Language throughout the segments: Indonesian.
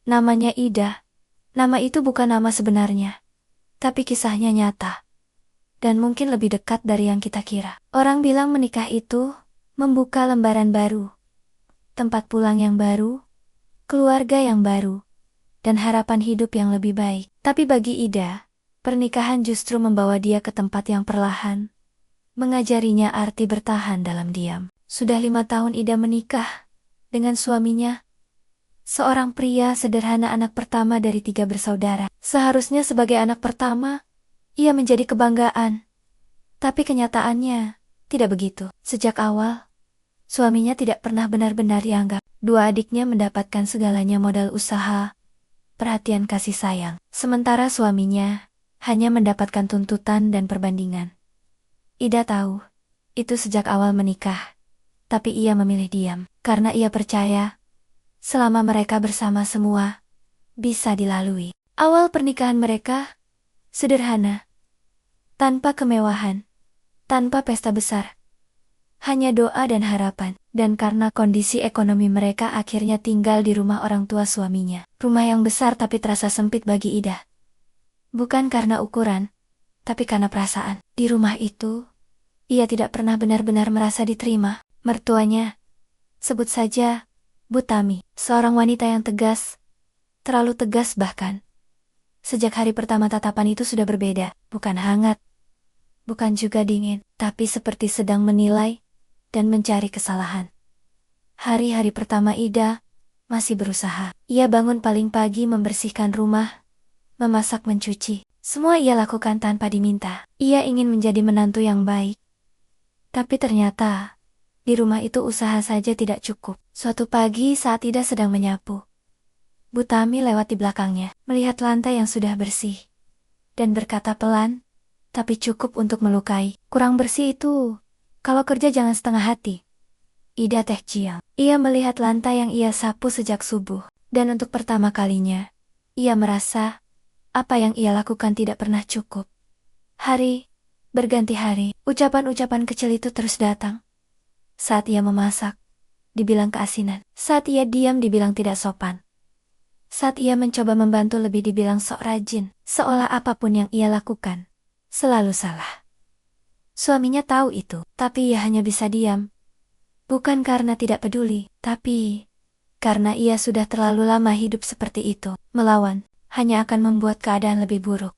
Namanya Ida. Nama itu bukan nama sebenarnya, tapi kisahnya nyata. Dan mungkin lebih dekat dari yang kita kira. Orang bilang menikah itu membuka lembaran baru, tempat pulang yang baru, keluarga yang baru, dan harapan hidup yang lebih baik. Tapi bagi Ida, pernikahan justru membawa dia ke tempat yang perlahan, mengajarinya arti bertahan dalam diam. Sudah 5 tahun Ida menikah dengan suaminya, seorang pria sederhana, anak pertama dari 3 bersaudara. Seharusnya sebagai anak pertama, ia menjadi kebanggaan. Tapi kenyataannya tidak begitu. Sejak awal, suaminya tidak pernah benar-benar dianggap. 2 adiknya mendapatkan segalanya, modal usaha, perhatian kasih sayang. Sementara suaminya hanya mendapatkan tuntutan dan perbandingan. Ida tahu itu sejak awal menikah. Tapi ia memilih diam, karena ia percaya selama mereka bersama semua bisa dilalui. Awal pernikahan mereka sederhana, tanpa kemewahan, tanpa pesta besar. Hanya doa dan harapan. Dan karena kondisi ekonomi mereka akhirnya tinggal di rumah orang tua suaminya. Rumah yang besar tapi terasa sempit bagi Ida. Bukan karena ukuran, tapi karena perasaan. Di rumah itu, ia tidak pernah benar-benar merasa diterima. Mertuanya, sebut saja Bu Tami, seorang wanita yang tegas, terlalu tegas bahkan. Sejak hari pertama tatapan itu sudah berbeda, bukan hangat, bukan juga dingin, tapi seperti sedang menilai dan mencari kesalahan. Hari-hari pertama Ida masih berusaha. Ia bangun paling pagi, membersihkan rumah, memasak, mencuci. Semua ia lakukan tanpa diminta. Ia ingin menjadi menantu yang baik. Tapi ternyata di rumah itu usaha saja tidak cukup. Suatu pagi saat Ida sedang menyapu, Bu Tami lewat di belakangnya, melihat lantai yang sudah bersih, dan berkata pelan, tapi cukup untuk melukai. Kurang bersih itu. Kalau kerja jangan setengah hati. Ida tercial. Ia melihat lantai yang ia sapu sejak subuh, dan untuk pertama kalinya, ia merasa apa yang ia lakukan tidak pernah cukup. Hari berganti hari, ucapan-ucapan kecil itu terus datang. Saat ia memasak, dibilang keasinan. Saat ia diam, dibilang tidak sopan. Saat ia mencoba membantu lebih, dibilang sok rajin. Seolah apapun yang ia lakukan selalu salah. Suaminya tahu itu, tapi ia hanya bisa diam. Bukan karena tidak peduli, tapi karena ia sudah terlalu lama hidup seperti itu. Melawan hanya akan membuat keadaan lebih buruk.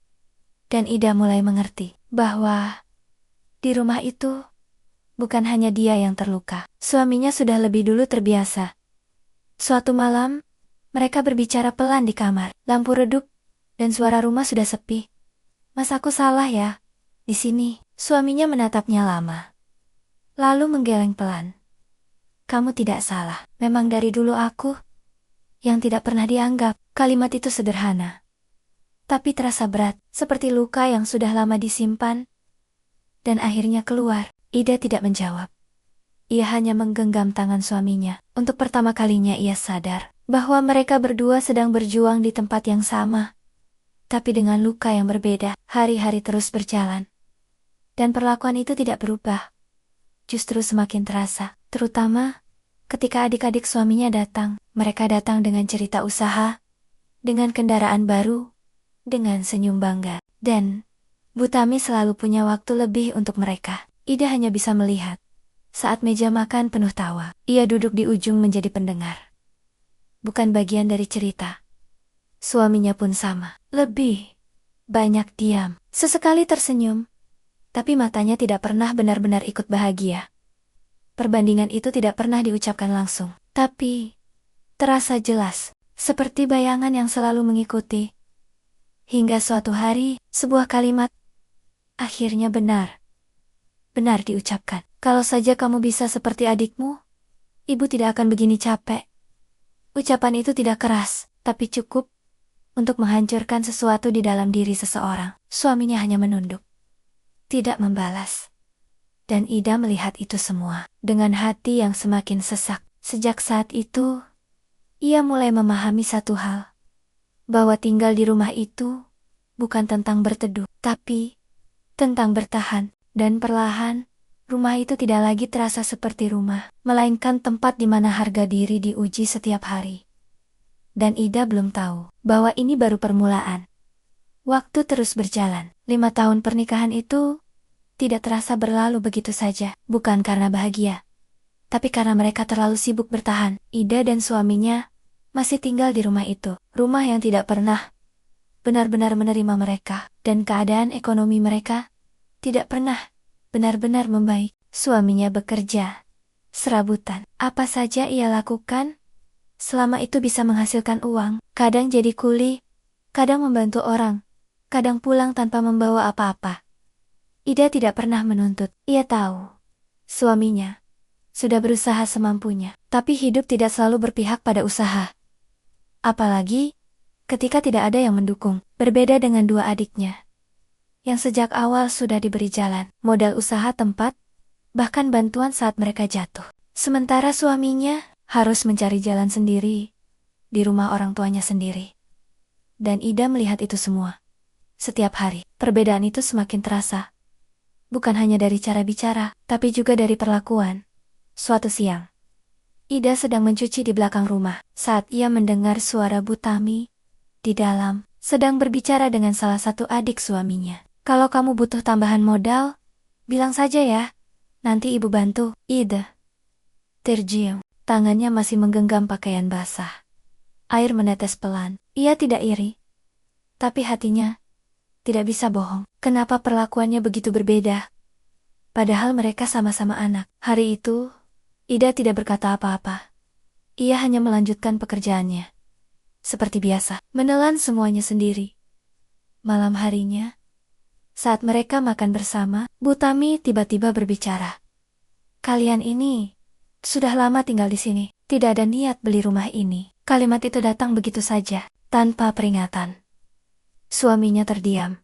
Dan Ida mulai mengerti bahwa di rumah itu bukan hanya dia yang terluka. Suaminya sudah lebih dulu terbiasa. Suatu malam, mereka berbicara pelan di kamar. Lampu redup, dan suara rumah sudah sepi. "Mas, aku salah ya di sini." Suaminya menatapnya lama, lalu menggeleng pelan. "Kamu tidak salah. Memang dari dulu aku yang tidak pernah dianggap." Kalimat itu sederhana, tapi terasa berat, seperti luka yang sudah lama disimpan, dan akhirnya keluar. Ida tidak menjawab. Ia hanya menggenggam tangan suaminya. Untuk pertama kalinya ia sadar bahwa mereka berdua sedang berjuang di tempat yang sama, tapi dengan luka yang berbeda. Hari-hari terus berjalan, dan perlakuan itu tidak berubah. Justru semakin terasa, terutama ketika adik-adik suaminya datang. Mereka datang dengan cerita usaha, dengan kendaraan baru, dengan senyum bangga. Dan Bu Tami selalu punya waktu lebih untuk mereka. Ida hanya bisa melihat. Saat meja makan penuh tawa, ia duduk di ujung menjadi pendengar. Bukan bagian dari cerita. Suaminya pun sama. Lebih banyak diam. Sesekali tersenyum, tapi matanya tidak pernah benar-benar ikut bahagia. Perbandingan itu tidak pernah diucapkan langsung, tapi terasa jelas, seperti bayangan yang selalu mengikuti. Hingga suatu hari, sebuah kalimat akhirnya benar diucapkan. "Kalau saja kamu bisa seperti adikmu, ibu tidak akan begini capek." Ucapan itu tidak keras, tapi cukup untuk menghancurkan sesuatu di dalam diri seseorang. Suaminya hanya menunduk, tidak membalas. Dan Ida melihat itu semua dengan hati yang semakin sesak. Sejak saat itu, ia mulai memahami satu hal, bahwa tinggal di rumah itu bukan tentang berteduh, tapi tentang bertahan. Dan perlahan, rumah itu tidak lagi terasa seperti rumah, melainkan tempat di mana harga diri diuji setiap hari. Dan Ida belum tahu bahwa ini baru permulaan. Waktu terus berjalan. 5 tahun pernikahan itu tidak terasa berlalu begitu saja. Bukan karena bahagia, tapi karena mereka terlalu sibuk bertahan. Ida dan suaminya masih tinggal di rumah itu. Rumah yang tidak pernah benar-benar menerima mereka. Dan keadaan ekonomi mereka tidak pernah benar-benar membaik. Suaminya bekerja serabutan. Apa saja ia lakukan selama itu bisa menghasilkan uang. Kadang jadi kuli, kadang membantu orang, kadang pulang tanpa membawa apa-apa. Ida tidak pernah menuntut. Ia tahu suaminya sudah berusaha semampunya, tapi hidup tidak selalu berpihak pada usaha. Apalagi ketika tidak ada yang mendukung. Berbeda dengan dua adiknya yang sejak awal sudah diberi jalan, modal usaha tempat, bahkan bantuan saat mereka jatuh. Sementara suaminya harus mencari jalan sendiri di rumah orang tuanya sendiri. Dan Ida melihat itu semua setiap hari. Perbedaan itu semakin terasa, bukan hanya dari cara bicara, tapi juga dari perlakuan. Suatu siang, Ida sedang mencuci di belakang rumah saat ia mendengar suara Bu Tami di dalam sedang berbicara dengan salah satu adik suaminya. Kalau kamu butuh tambahan modal, bilang saja ya, nanti ibu bantu. Ida terdiam, tangannya masih menggenggam pakaian basah. Air menetes pelan. Ia tidak iri, tapi hatinya tidak bisa bohong. Kenapa perlakuannya begitu berbeda? Padahal mereka sama-sama anak. Hari itu, Ida tidak berkata apa-apa. Ia hanya melanjutkan pekerjaannya seperti biasa, menelan semuanya sendiri. Malam harinya, saat mereka makan bersama, Bu Tami tiba-tiba berbicara. Kalian ini sudah lama tinggal di sini, tidak ada niat beli rumah ini. Kalimat itu datang begitu saja, tanpa peringatan. Suaminya terdiam.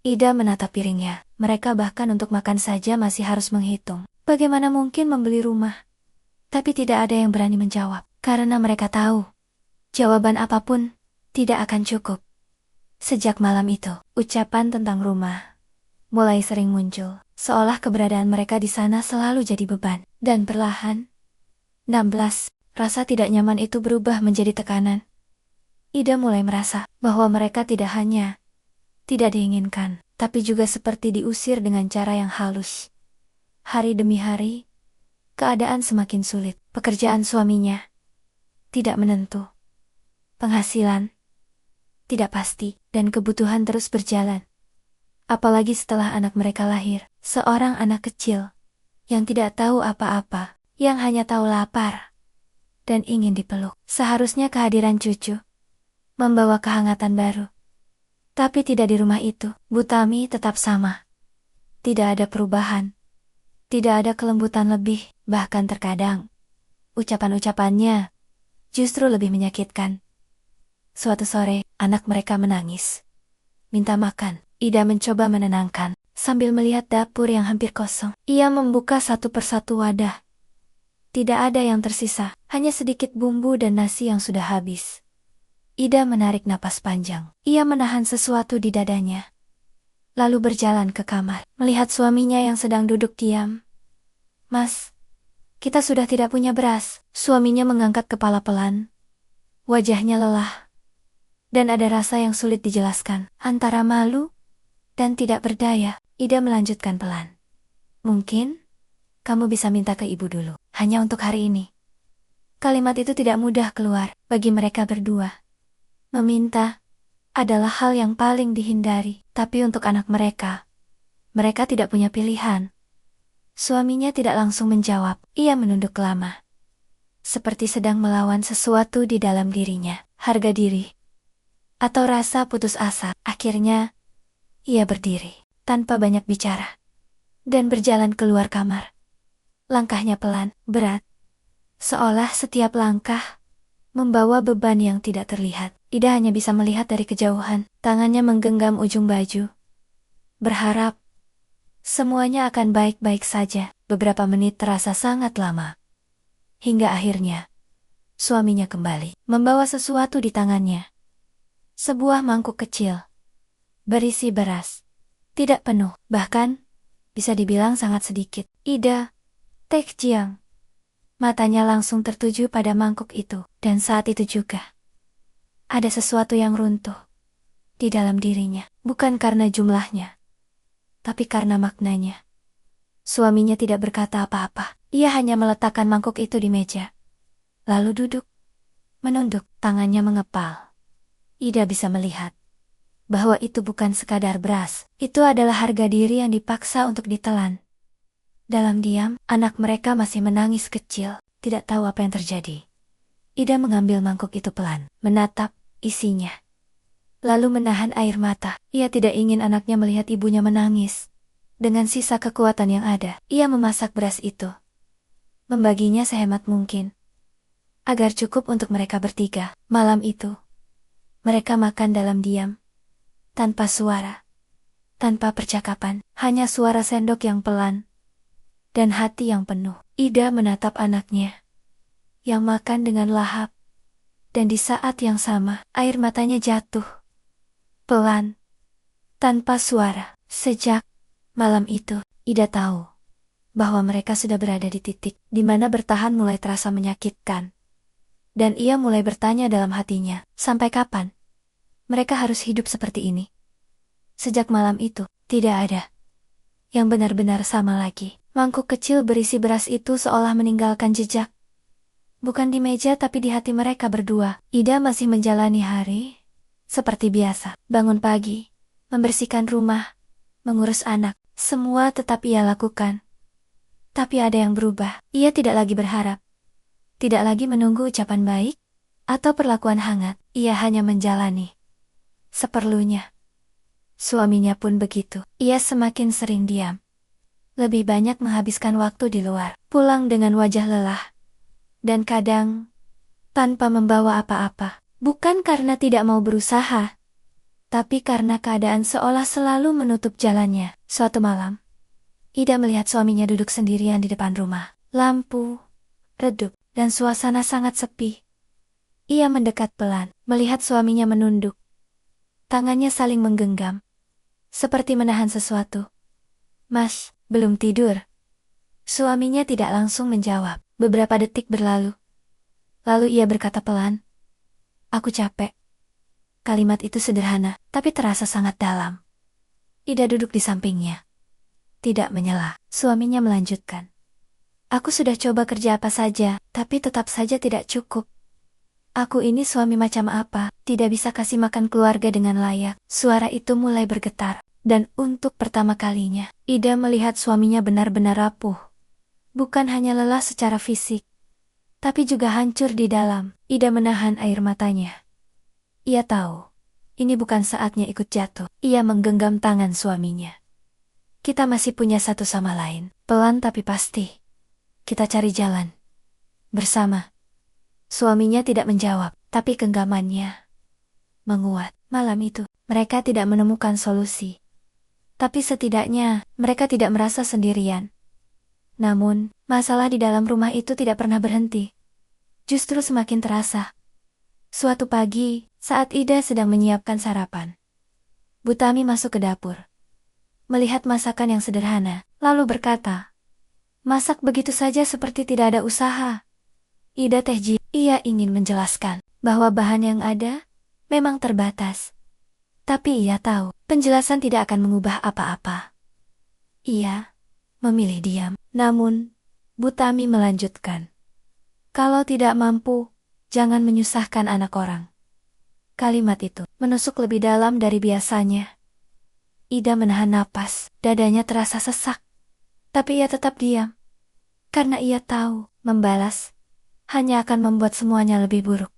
Ida menatap piringnya. Mereka bahkan untuk makan saja masih harus menghitung. Bagaimana mungkin membeli rumah? Tapi tidak ada yang berani menjawab, karena mereka tahu jawaban apapun tidak akan cukup. Sejak malam itu, ucapan tentang rumah mulai sering muncul, seolah keberadaan mereka di sana selalu jadi beban. Dan perlahan, 16, rasa tidak nyaman itu berubah menjadi tekanan. Ida mulai merasa bahwa mereka tidak hanya tidak diinginkan, tapi juga seperti diusir dengan cara yang halus. Hari demi hari, keadaan semakin sulit. Pekerjaan suaminya tidak menentu, penghasilan tidak pasti, dan kebutuhan terus berjalan. Apalagi setelah anak mereka lahir, seorang anak kecil yang tidak tahu apa-apa, yang hanya tahu lapar dan ingin dipeluk. Seharusnya kehadiran cucu membawa kehangatan baru. Tapi tidak di rumah itu. Bu Tami tetap sama. Tidak ada perubahan. Tidak ada kelembutan lebih, bahkan terkadang ucapan-ucapannya justru lebih menyakitkan. Suatu sore, anak mereka menangis, minta makan. Ida mencoba menenangkan, sambil melihat dapur yang hampir kosong. Ia membuka satu persatu wadah. Tidak ada yang tersisa, hanya sedikit bumbu dan nasi yang sudah habis. Ida menarik napas panjang. Ia menahan sesuatu di dadanya, lalu berjalan ke kamar, melihat suaminya yang sedang duduk diam. Mas, kita sudah tidak punya beras. Suaminya mengangkat kepala pelan. Wajahnya lelah, dan ada rasa yang sulit dijelaskan, antara malu dan tidak berdaya. Ida melanjutkan pelan. Mungkin kamu bisa minta ke ibu dulu, hanya untuk hari ini. Kalimat itu tidak mudah keluar bagi mereka berdua. Meminta adalah hal yang paling dihindari, tapi untuk anak mereka, mereka tidak punya pilihan. Suaminya tidak langsung menjawab. Ia menunduk lama, seperti sedang melawan sesuatu di dalam dirinya, harga diri atau rasa putus asa. Akhirnya, ia berdiri, tanpa banyak bicara, dan berjalan keluar kamar. Langkahnya pelan, berat, seolah setiap langkah membawa beban yang tidak terlihat. Ida hanya bisa melihat dari kejauhan, tangannya menggenggam ujung baju, berharap semuanya akan baik-baik saja. Beberapa menit terasa sangat lama, hingga akhirnya suaminya kembali, membawa sesuatu di tangannya. Sebuah mangkuk kecil, berisi beras. Tidak penuh, bahkan bisa dibilang sangat sedikit. Ida terdiam. Matanya langsung tertuju pada mangkuk itu, dan saat itu juga ada sesuatu yang runtuh di dalam dirinya. Bukan karena jumlahnya, tapi karena maknanya. Suaminya tidak berkata apa-apa. Ia hanya meletakkan mangkuk itu di meja. Lalu duduk, menunduk, tangannya mengepal. Ida bisa melihat bahwa itu bukan sekadar beras. Itu adalah harga diri yang dipaksa untuk ditelan. Dalam diam, anak mereka masih menangis kecil, tidak tahu apa yang terjadi. Ida mengambil mangkuk itu pelan, menatap isinya. Lalu menahan air mata. Ia tidak ingin anaknya melihat ibunya menangis. Dengan sisa kekuatan yang ada, ia memasak beras itu. Membaginya sehemat mungkin, agar cukup untuk mereka bertiga. Malam itu, mereka makan dalam diam, tanpa suara, tanpa percakapan, hanya suara sendok yang pelan, dan hati yang penuh. Ida menatap anaknya, yang makan dengan lahap, dan di saat yang sama, air matanya jatuh. Pelan, tanpa suara. Sejak malam itu, Ida tahu bahwa mereka sudah berada di titik di mana bertahan mulai terasa menyakitkan. Dan ia mulai bertanya dalam hatinya, sampai kapan mereka harus hidup seperti ini? Sejak malam itu, tidak ada yang benar-benar sama lagi. Mangkuk kecil berisi beras itu seolah meninggalkan jejak. Bukan di meja tapi di hati mereka berdua. Ida masih menjalani hari seperti biasa. Bangun pagi, membersihkan rumah, mengurus anak, semua tetap ia lakukan. Tapi ada yang berubah. Ia tidak lagi berharap, tidak lagi menunggu ucapan baik atau perlakuan hangat. Ia hanya menjalani seperlunya. Suaminya pun begitu. Ia semakin sering diam, lebih banyak menghabiskan waktu di luar, pulang dengan wajah lelah, dan kadang tanpa membawa apa-apa. Bukan karena tidak mau berusaha, tapi karena keadaan seolah selalu menutup jalannya. Suatu malam, Ida melihat suaminya duduk sendirian di depan rumah. Lampu redup, dan suasana sangat sepi. Ia mendekat pelan, melihat suaminya menunduk. Tangannya saling menggenggam, seperti menahan sesuatu. "Mas, belum tidur?" Suaminya tidak langsung menjawab. Beberapa detik berlalu. Lalu ia berkata pelan, "Aku capek." Kalimat itu sederhana, tapi terasa sangat dalam. Ida duduk di sampingnya, tidak menyela. Suaminya melanjutkan, "Aku sudah coba kerja apa saja, tapi tetap saja tidak cukup. Aku ini suami macam apa, tidak bisa kasih makan keluarga dengan layak." Suara itu mulai bergetar, dan untuk pertama kalinya, Ida melihat suaminya benar-benar rapuh. Bukan hanya lelah secara fisik, tapi juga hancur di dalam. Ida menahan air matanya. Ia tahu, ini bukan saatnya ikut jatuh. Ia menggenggam tangan suaminya. "Kita masih punya satu sama lain, pelan tapi pasti. Kita cari jalan bersama." Suaminya tidak menjawab, tapi genggamannya menguat. Malam itu, mereka tidak menemukan solusi. Tapi setidaknya, mereka tidak merasa sendirian. Namun, masalah di dalam rumah itu tidak pernah berhenti. Justru semakin terasa. Suatu pagi, saat Ida sedang menyiapkan sarapan, Butami masuk ke dapur, melihat masakan yang sederhana, lalu berkata, "Masak begitu saja seperti tidak ada usaha." Ida terjadi. Ia ingin menjelaskan bahwa bahan yang ada memang terbatas. Tapi ia tahu, penjelasan tidak akan mengubah apa-apa. Ia memilih diam. Namun, Butami melanjutkan, "Kalau tidak mampu, jangan menyusahkan anak orang." Kalimat itu menusuk lebih dalam dari biasanya. Ida menahan napas, dadanya terasa sesak. Tapi ia tetap diam. Karena ia tahu, membalas hanya akan membuat semuanya lebih buruk.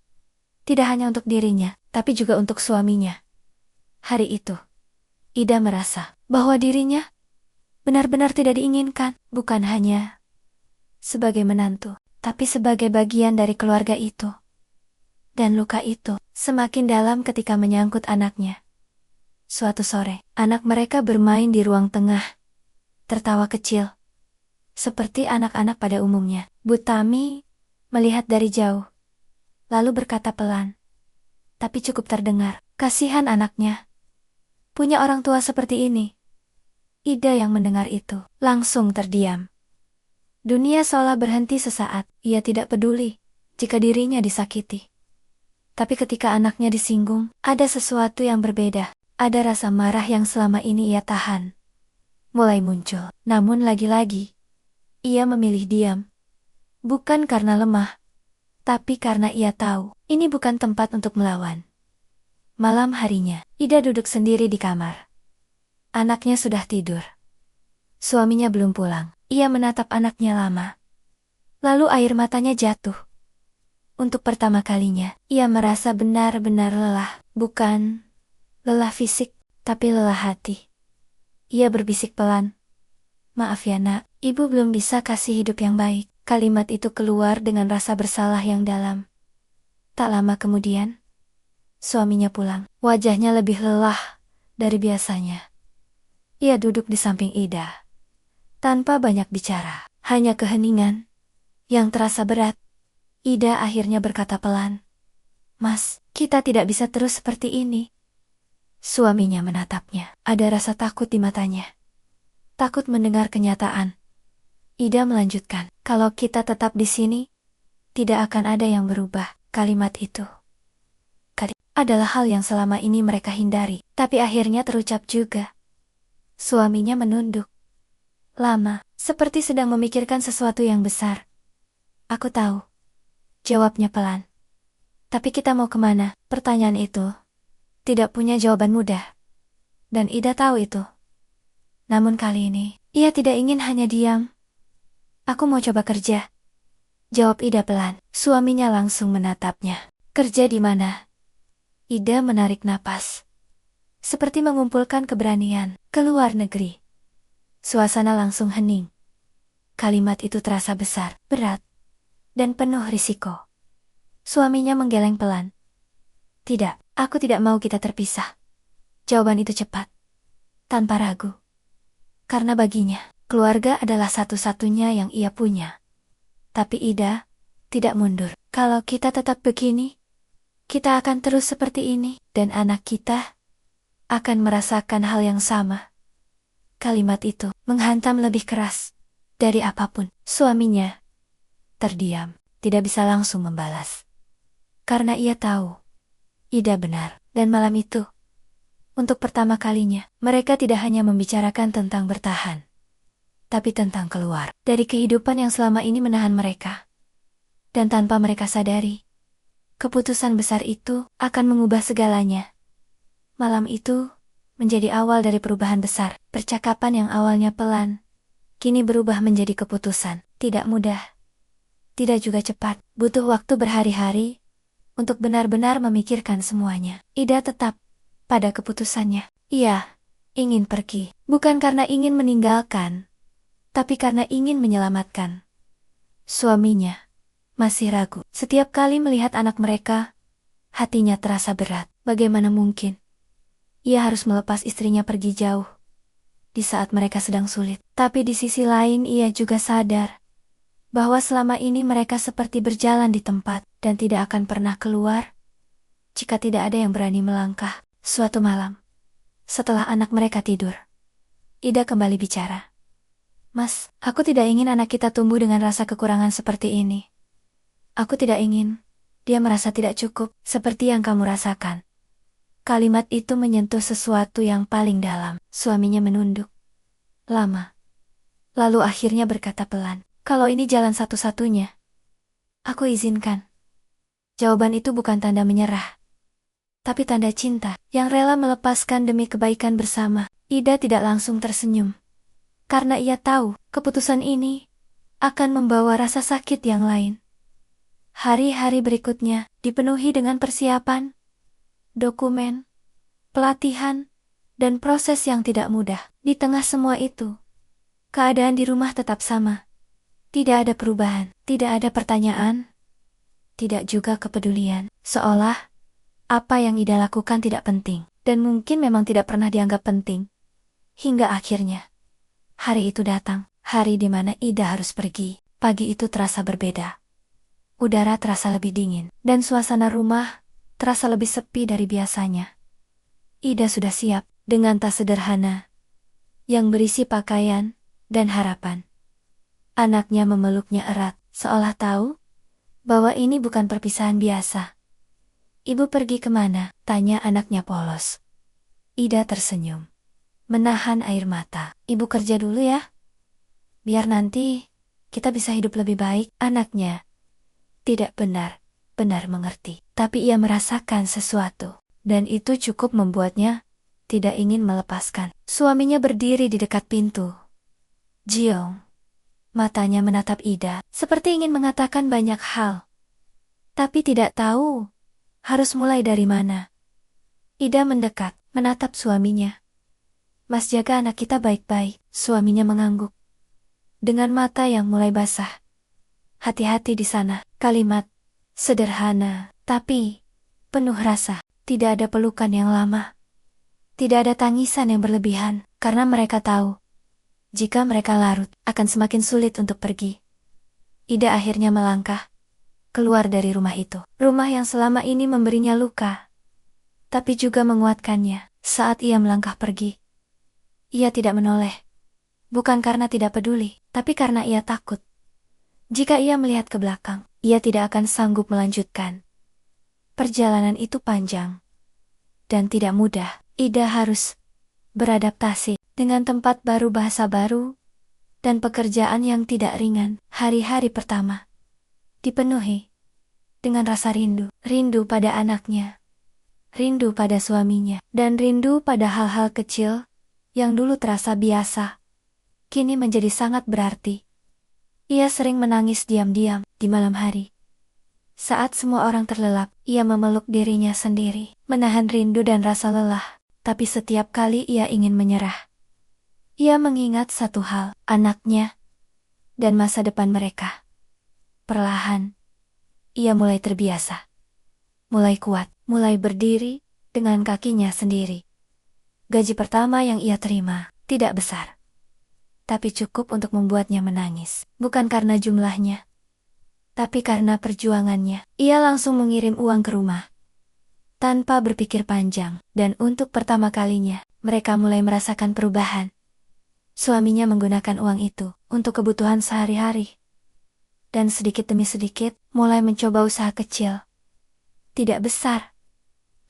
Tidak hanya untuk dirinya, tapi juga untuk suaminya. Hari itu, Ida merasa bahwa dirinya benar-benar tidak diinginkan, bukan hanya sebagai menantu, tapi sebagai bagian dari keluarga itu. Dan luka itu semakin dalam ketika menyangkut anaknya. Suatu sore, anak mereka bermain di ruang tengah, tertawa kecil, seperti anak-anak pada umumnya. Butami melihat dari jauh, lalu berkata pelan, tapi cukup terdengar, "Kasihan anaknya, punya orang tua seperti ini." Ida yang mendengar itu, langsung terdiam. Dunia seolah berhenti sesaat. Ia tidak peduli jika dirinya disakiti. Tapi ketika anaknya disinggung, ada sesuatu yang berbeda. Ada rasa marah yang selama ini ia tahan. Mulai muncul. Namun lagi-lagi, ia memilih diam. Bukan karena lemah, tapi karena ia tahu, ini bukan tempat untuk melawan. Malam harinya, Ida duduk sendiri di kamar. Anaknya sudah tidur. Suaminya belum pulang. Ia menatap anaknya lama. Lalu air matanya jatuh. Untuk pertama kalinya, ia merasa benar-benar lelah. Bukan lelah fisik, tapi lelah hati. Ia berbisik pelan. Maaf ya nak, ibu belum bisa kasih hidup yang baik. Kalimat itu keluar dengan rasa bersalah yang dalam. Tak lama kemudian, suaminya pulang. Wajahnya lebih lelah dari biasanya. Ia duduk di samping Ida. Tanpa banyak bicara, hanya keheningan yang terasa berat. Ida akhirnya berkata pelan, "Mas, kita tidak bisa terus seperti ini." Suaminya menatapnya. Ada rasa takut di matanya. Takut mendengar kenyataan. Ida melanjutkan, "Kalau kita tetap di sini, tidak akan ada yang berubah." Kalimat itu adalah hal yang selama ini mereka hindari, tapi akhirnya terucap juga. Suaminya menunduk. Lama, seperti sedang memikirkan sesuatu yang besar. "Aku tahu," jawabnya pelan. "Tapi kita mau kemana?" Pertanyaan itu tidak punya jawaban mudah. Dan Ida tahu itu. Namun kali ini, ia tidak ingin hanya diam. "Aku mau coba kerja," jawab Ida pelan. Suaminya langsung menatapnya. "Kerja di mana?" Ida menarik napas. Seperti mengumpulkan keberanian. "Ke luar negeri." Suasana langsung hening. Kalimat itu terasa besar, berat, dan penuh risiko. Suaminya menggeleng pelan. "Tidak, aku tidak mau kita terpisah." Jawaban itu cepat, tanpa ragu. Karena baginya, keluarga adalah satu-satunya yang ia punya. Tapi Ida tidak mundur. "Kalau kita tetap begini, kita akan terus seperti ini, dan anak kita akan merasakan hal yang sama." Kalimat itu menghantam lebih keras dari apapun. Suaminya terdiam, tidak bisa langsung membalas. Karena ia tahu, Ida benar. Dan malam itu, untuk pertama kalinya, mereka tidak hanya membicarakan tentang bertahan, tapi tentang keluar dari kehidupan yang selama ini menahan mereka. Dan tanpa mereka sadari, keputusan besar itu akan mengubah segalanya. Malam itu menjadi awal dari perubahan besar. Percakapan yang awalnya pelan, kini berubah menjadi keputusan. Tidak mudah, tidak juga cepat. Butuh waktu berhari-hari untuk benar-benar memikirkan semuanya. Ida tetap pada keputusannya. Ia ingin pergi, bukan karena ingin meninggalkan, tapi karena ingin menyelamatkan. Suaminya masih ragu. Setiap kali melihat anak mereka, hatinya terasa berat. Bagaimana mungkin ia harus melepas istrinya pergi jauh di saat mereka sedang sulit. Tapi di sisi lain ia juga sadar bahwa selama ini mereka seperti berjalan di tempat dan tidak akan pernah keluar jika tidak ada yang berani melangkah. Suatu malam, setelah anak mereka tidur, Ida kembali bicara. "Mas, aku tidak ingin anak kita tumbuh dengan rasa kekurangan seperti ini. Aku tidak ingin dia merasa tidak cukup seperti yang kamu rasakan." Kalimat itu menyentuh sesuatu yang paling dalam. Suaminya menunduk lama, lalu akhirnya berkata pelan, "Kalau ini jalan satu-satunya, aku izinkan." Jawaban itu bukan tanda menyerah, tapi tanda cinta yang rela melepaskan demi kebaikan bersama. Ida tidak langsung tersenyum, karena ia tahu keputusan ini akan membawa rasa sakit yang lain. Hari-hari berikutnya dipenuhi dengan persiapan, dokumen, pelatihan, dan proses yang tidak mudah. Di tengah semua itu, keadaan di rumah tetap sama. Tidak ada perubahan, tidak ada pertanyaan, tidak juga kepedulian. Seolah apa yang Ida lakukan tidak penting, dan mungkin memang tidak pernah dianggap penting. Hingga akhirnya, hari itu datang, hari di mana Ida harus pergi. Pagi itu terasa berbeda. Udara terasa lebih dingin, dan suasana rumah terasa lebih sepi dari biasanya. Ida sudah siap, dengan tas sederhana yang berisi pakaian dan harapan. Anaknya memeluknya erat, seolah tahu bahwa ini bukan perpisahan biasa. Ibu pergi kemana? Tanya anaknya polos. Ida tersenyum, menahan air mata. Ibu kerja dulu ya. Biar nanti kita bisa hidup lebih baik. Anaknya tidak benar mengerti. Tapi ia merasakan sesuatu. Dan itu cukup membuatnya tidak ingin melepaskan. Suaminya berdiri di dekat pintu. Jiong. Matanya menatap Ida, seperti ingin mengatakan banyak hal. Tapi tidak tahu harus mulai dari mana. Ida mendekat, menatap suaminya. Mas jaga anak kita baik-baik. Suaminya mengangguk dengan mata yang mulai basah. Hati-hati di sana. Kalimat sederhana, tapi penuh rasa. Tidak ada pelukan yang lama. Tidak ada tangisan yang berlebihan, karena mereka tahu jika mereka larut, akan semakin sulit untuk pergi. Ida akhirnya melangkah keluar dari rumah itu. Rumah yang selama ini memberinya luka, tapi juga menguatkannya. Saat ia melangkah pergi, ia tidak menoleh. Bukan karena tidak peduli, tapi karena ia takut. Jika ia melihat ke belakang, ia tidak akan sanggup melanjutkan. Perjalanan itu panjang dan tidak mudah. Ida harus beradaptasi dengan tempat baru, bahasa baru, dan pekerjaan yang tidak ringan. Hari-hari pertama dipenuhi dengan rasa rindu. Rindu pada anaknya, rindu pada suaminya, dan rindu pada hal-hal kecil yang dulu terasa biasa, kini menjadi sangat berarti. Ia sering menangis diam-diam di malam hari. Saat semua orang terlelap, ia memeluk dirinya sendiri, menahan rindu dan rasa lelah. Tapi setiap kali ia ingin menyerah, ia mengingat satu hal, anaknya dan masa depan mereka. Perlahan, ia mulai terbiasa, mulai kuat, mulai berdiri dengan kakinya sendiri. Gaji pertama yang ia terima tidak besar, tapi cukup untuk membuatnya menangis. Bukan karena jumlahnya, tapi karena perjuangannya. Ia langsung mengirim uang ke rumah tanpa berpikir panjang, dan untuk pertama kalinya, mereka mulai merasakan perubahan. Suaminya menggunakan uang itu untuk kebutuhan sehari-hari, dan sedikit demi sedikit mulai mencoba usaha kecil. Tidak besar,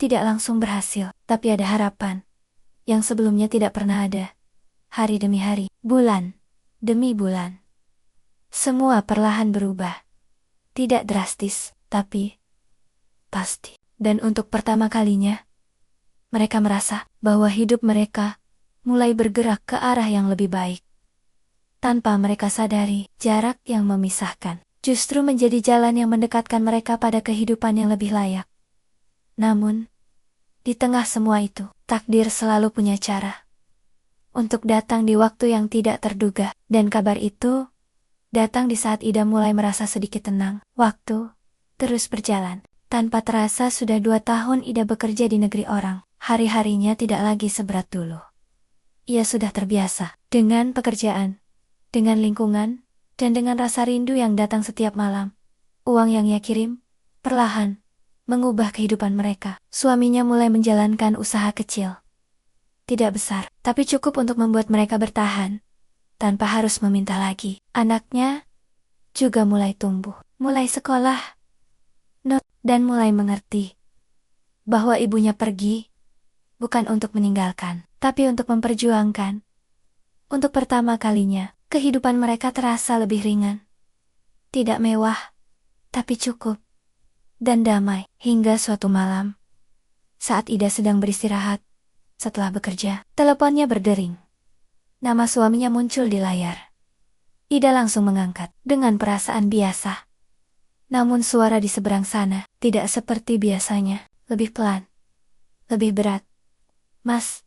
tidak langsung berhasil, tapi ada harapan yang sebelumnya tidak pernah ada. Hari demi hari, bulan demi bulan, semua perlahan berubah. Tidak drastis, tapi pasti. Dan untuk pertama kalinya, mereka merasa bahwa hidup mereka mulai bergerak ke arah yang lebih baik. Tanpa mereka sadari, jarak yang memisahkan justru menjadi jalan yang mendekatkan mereka pada kehidupan yang lebih layak. Namun, di tengah semua itu, takdir selalu punya cara untuk datang di waktu yang tidak terduga, dan kabar itu datang di saat Ida mulai merasa sedikit tenang. Waktu terus berjalan. Tanpa terasa sudah 2 tahun Ida bekerja di negeri orang. Hari-harinya tidak lagi seberat dulu. Ia sudah terbiasa dengan pekerjaan, dengan lingkungan, dan dengan rasa rindu yang datang setiap malam. Uang yang ia kirim perlahan mengubah kehidupan mereka. Suaminya mulai menjalankan usaha kecil. Tidak besar, tapi cukup untuk membuat mereka bertahan tanpa harus meminta lagi. Anaknya juga mulai tumbuh, mulai sekolah, dan mulai mengerti bahwa ibunya pergi bukan untuk meninggalkan, tapi untuk memperjuangkan. Untuk pertama kalinya, kehidupan mereka terasa lebih ringan. Tidak mewah, tapi cukup dan damai. Hingga suatu malam, saat Ida sedang beristirahat setelah bekerja, teleponnya berdering. Nama suaminya muncul di layar. Ida langsung mengangkat dengan perasaan biasa. Namun suara di seberang sana tidak seperti biasanya, lebih pelan, lebih berat. Mas,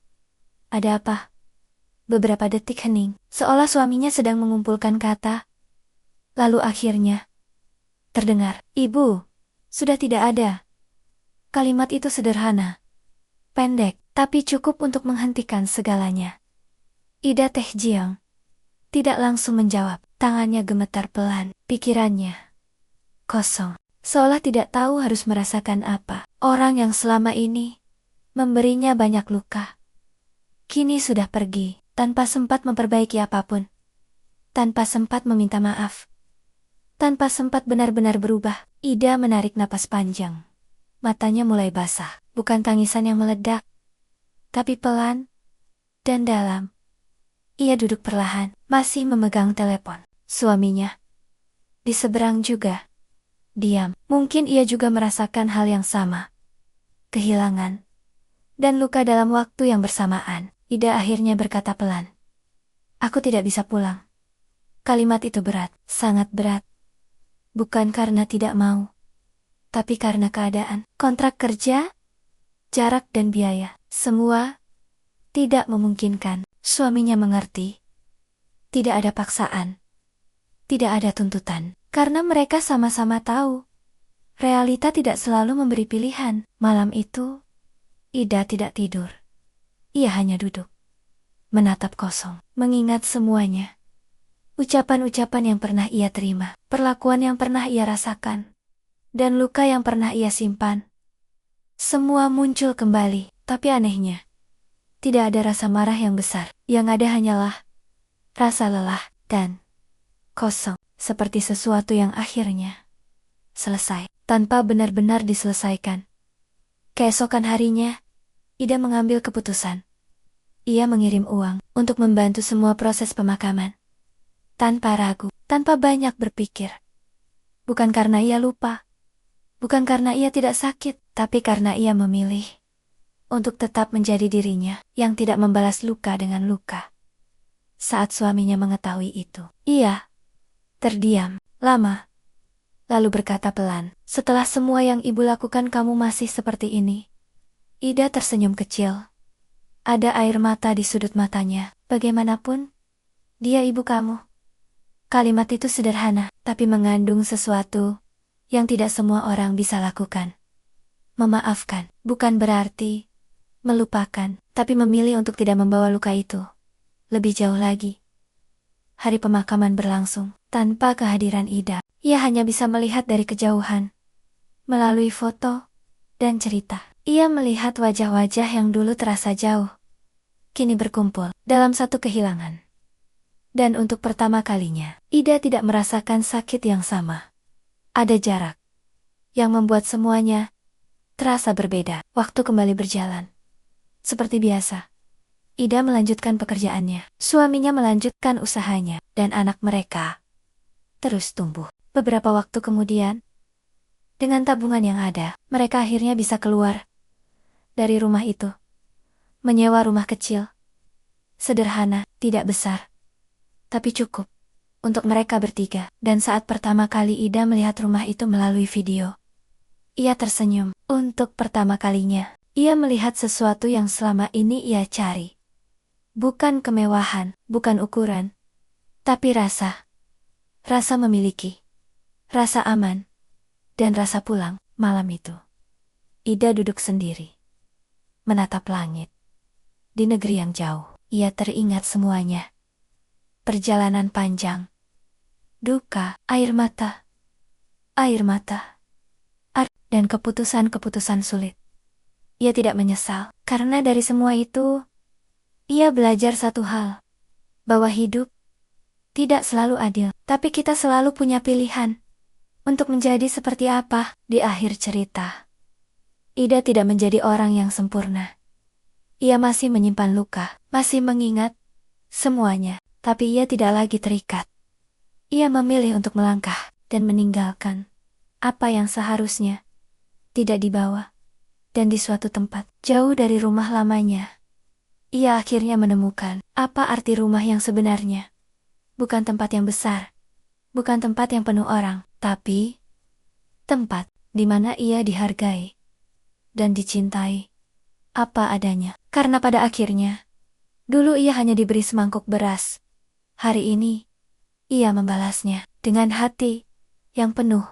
ada apa? Beberapa detik hening, seolah suaminya sedang mengumpulkan kata. Lalu akhirnya terdengar, "Ibu, sudah tidak ada." Kalimat itu sederhana, pendek, tapi cukup untuk menghentikan segalanya. Ida Teh Jiang tidak langsung menjawab, tangannya gemetar pelan, pikirannya kosong, seolah tidak tahu harus merasakan apa. Orang yang selama ini memberinya banyak luka, kini sudah pergi, tanpa sempat memperbaiki apapun, tanpa sempat meminta maaf, tanpa sempat benar-benar berubah. Ida menarik napas panjang. Matanya mulai basah, bukan tangisan yang meledak, tapi pelan dan dalam. Ia duduk perlahan, masih memegang telepon. Suaminya di seberang juga diam. Mungkin ia juga merasakan hal yang sama. Kehilangan dan luka dalam waktu yang bersamaan. Ida akhirnya berkata pelan, "Aku tidak bisa pulang." Kalimat itu berat, sangat berat. Bukan karena tidak mau, tapi karena keadaan. Kontrak kerja, jarak dan biaya, semua tidak memungkinkan. Suaminya mengerti. Tidak ada paksaan. Tidak ada tuntutan. Karena mereka sama-sama tahu. Realita tidak selalu memberi pilihan. Malam itu, Ida tidak tidur. Ia hanya duduk. Menatap kosong. Mengingat semuanya. Ucapan-ucapan yang pernah ia terima. Perlakuan yang pernah ia rasakan. Dan luka yang pernah ia simpan. Semua muncul kembali. Tapi anehnya, tidak ada rasa marah yang besar. Yang ada hanyalah rasa lelah dan kosong. Seperti sesuatu yang akhirnya selesai, tanpa benar-benar diselesaikan. Keesokan harinya, Ida mengambil keputusan. Ia mengirim uang untuk membantu semua proses pemakaman. Tanpa ragu, tanpa banyak berpikir. Bukan karena ia lupa. Bukan karena ia tidak sakit, tapi karena ia memilih untuk tetap menjadi dirinya yang tidak membalas luka dengan luka. Saat suaminya mengetahui itu, ia terdiam lama, lalu berkata pelan, "Setelah semua yang ibu lakukan kamu masih seperti ini." Ida tersenyum kecil. Ada air mata di sudut matanya. Bagaimanapun, dia ibu kamu. Kalimat itu sederhana, tapi mengandung sesuatu yang tidak semua orang bisa lakukan. Memaafkan, bukan berarti melupakan, tapi memilih untuk tidak membawa luka itu lebih jauh lagi. Hari pemakaman berlangsung, tanpa kehadiran Ida. Ia hanya bisa melihat dari kejauhan. Melalui foto dan cerita, ia melihat wajah-wajah yang dulu terasa jauh, kini berkumpul dalam satu kehilangan. Dan untuk pertama kalinya, Ida tidak merasakan sakit yang sama. Ada jarak yang membuat semuanya terasa berbeda. Waktu kembali berjalan. Seperti biasa, Ida melanjutkan pekerjaannya, suaminya melanjutkan usahanya, dan anak mereka terus tumbuh. Beberapa waktu kemudian, dengan tabungan yang ada, mereka akhirnya bisa keluar dari rumah itu. Menyewa rumah kecil. Sederhana, tidak besar, tapi cukup untuk mereka bertiga. Dan saat pertama kali Ida melihat rumah itu melalui video, ia tersenyum. Untuk pertama kalinya, ia melihat sesuatu yang selama ini ia cari. Bukan kemewahan, bukan ukuran, tapi rasa. Rasa memiliki, rasa aman, dan rasa pulang. Malam itu, Ida duduk sendiri, menatap langit. Di negeri yang jauh, ia teringat semuanya. Perjalanan panjang, duka, air mata, dan keputusan-keputusan sulit. Ia tidak menyesal, karena dari semua itu, ia belajar satu hal, bahwa hidup tidak selalu adil, tapi kita selalu punya pilihan untuk menjadi seperti apa. Di akhir cerita, Ida tidak menjadi orang yang sempurna. Ia masih menyimpan luka, masih mengingat semuanya, tapi ia tidak lagi terikat. Ia memilih untuk melangkah dan meninggalkan apa yang seharusnya tidak dibawa. Dan di suatu tempat, jauh dari rumah lamanya, ia akhirnya menemukan apa arti rumah yang sebenarnya. Bukan tempat yang besar, bukan tempat yang penuh orang, tapi tempat di mana ia dihargai dan dicintai apa adanya. Karena pada akhirnya, dulu ia hanya diberi semangkuk beras. Hari ini, ia membalasnya dengan hati yang penuh